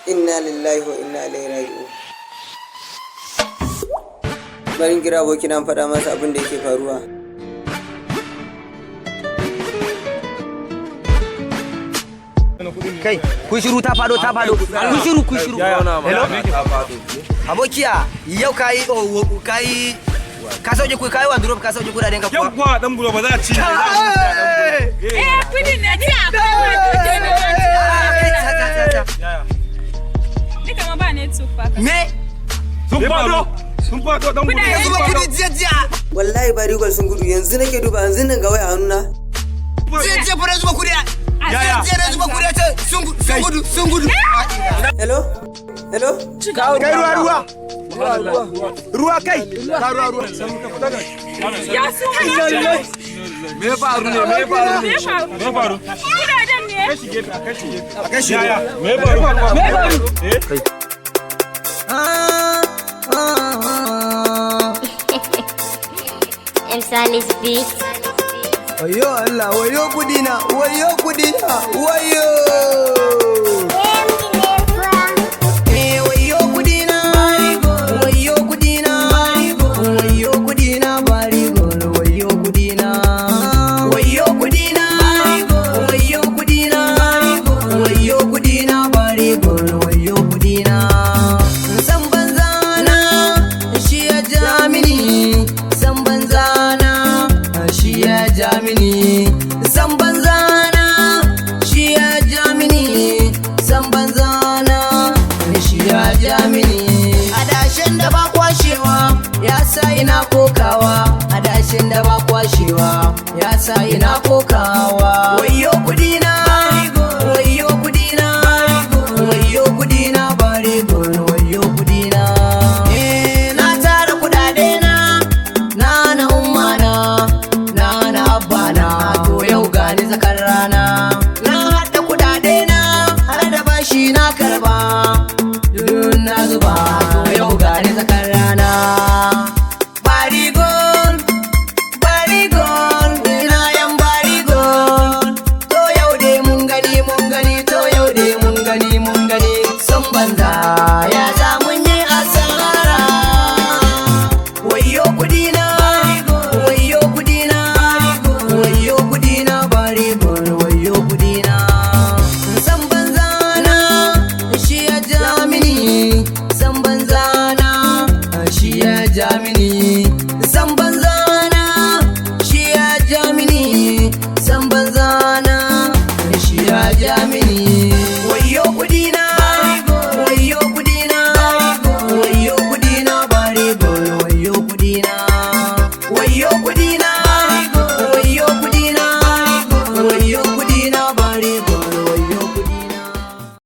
Inna lillahi wa inna ilaihi raji'un. Bari kira abokin an faɗa masa abin da yake faruwa. Kai, kun shiru ta fado. Kun shiru. Hello? Abokiya, yau kai ka sauke kai wardrobe ka sauke kudaden ka kuwa. Yawwa dan buro ba za a ci. Kudin na ji Nika ma ba ne tufa. Me? Sun fado dan buro. Yanzu ba kudi jiya. Wallahi barigol sun gudu yanzu nake duba yanzu nan ga waya hannuna. Jiya fara zuba kudi. Jiya zuba kudi sun gudu. Hello? Kai ruwa kai. Ka ruwa. Ya sun Me faru? Kudaden ne. Kashi. Yaya. Me faru? Salis Beat. Wayo Allah, wayo kudina. Adashin da ba kwashewa ya sa ina kokawa. Wayo kudina. Wayo kudina. Na tara kudade na umma na abba na. To yau gani zakar rana. Na hada kudade har da bashi na karba. Na zuba to yau gani zakar rana. Barigol ina yan barigol. To yau dai mun gani sun banza ya za mun yi asara. Wayo kudina barigol wayo kudina. San banza na shi ya ja mini. San banza na shi ya ja mini. San banza na shi ya ja mini. San banza na shi ya ja mini.